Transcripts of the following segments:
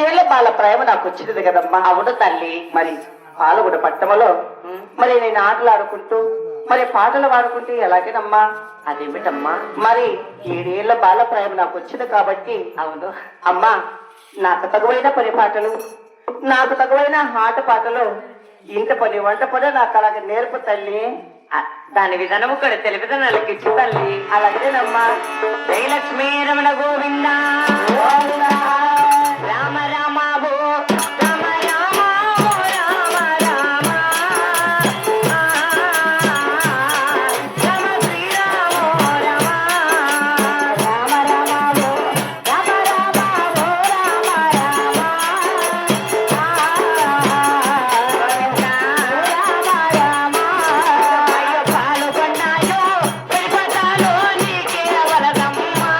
ఏళ్ళ బాల ప్రేమ నాకు వచ్చింది కదమ్మా. అవును తల్లి. మరి పాలగుడ పట్టణంలో మరి నేను ఆటలు ఆడుకుంటూ మరి పాటలు పాడుకుంటే ఎలాగేనమ్మా? అదేమిటమ్మా? మరి 7 ఏళ్ల బాల ప్రేమ నాకు వచ్చింది కాబట్టి అవును అమ్మా, నాకు తగువైన పని పాటలు, నాకు తగువైన ఆట పాటలు, ఇంట పని వంట పని నాకు అలాగే నేర్పు తల్లి. దాని విధానము కూడా తెలివిధానాలకి ఇచ్చి తల్లి. అలాగేనమ్మా. జయలక్ష్మీ రమణ గోవింద రామ రామ భో రామ రామ భో రామ రామ రామ శ్రీరామ రామ రామ రామ భో రామ రామ భో రామ రామ రామ అయ్యో పాలు కొన్నాయో పెరిపటాలో నీకే వలదమ్మా.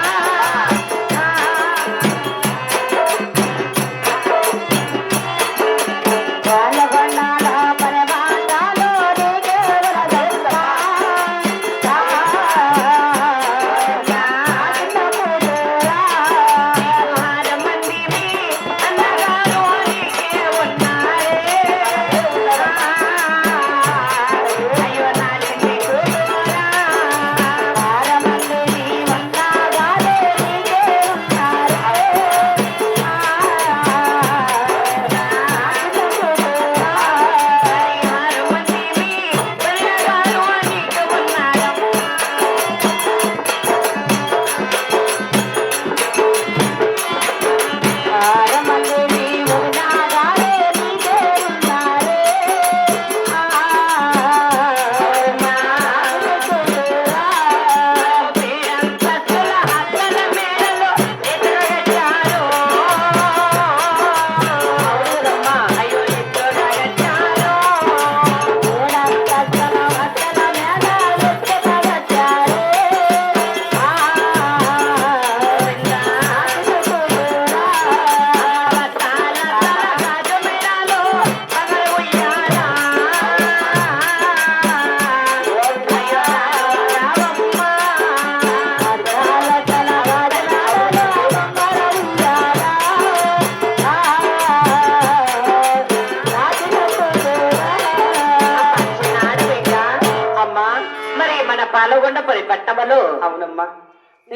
పాల్గొండపల్లి పట్టణంలో అవునమ్మా.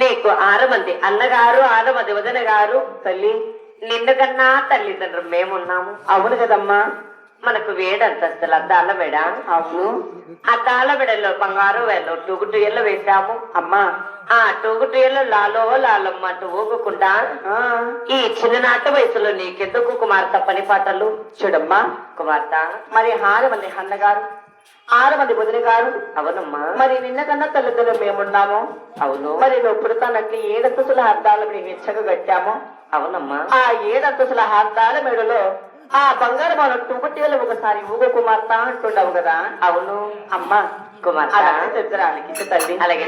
నీకు 6 మంది అన్నగారు, 6 మంది వదిన గారు తల్లి. నిన్ను కన్నా తల్లిదండ్రులు మేమున్నాము. అవును కదమ్మా. మనకు వేడంతస్తుల అద్దాల మెడ. అవును. అద్దాల మెడలో బంగారు వేలు టూగుటూయల్లో వేశాము. అమ్మా, ఆ టూగుటూయల్లో లాలో లాలమ్మ అంటూ ఊగకుండా ఈ చిన్ననాటి వయసులో నీకెందుకు కుమార్తె పని పాటలు? చూడమ్మా కుమార్తె, మరి 6 మంది అన్నగారు, 6 మంది వదిన గారు. అవునమ్మా. మరి నిన్న కన్నా తల్లిదండ్రులు మేమున్నాము. అవును. మరి నువ్వు పుడతానంటే 7 అంతస్తుల అద్దాల మేము ఇచ్చగా కట్టాము. అవునమ్మా. ఆ 7 అంతస్తుల అద్దాల మేడలో ఆ బంగారు మన టుకుటీలు ఒకసారి ఊగ కుమార్తె అంటుండవు కదా. అవును అమ్మా, కుమార్తె అలాగే తల్లి. అలాగే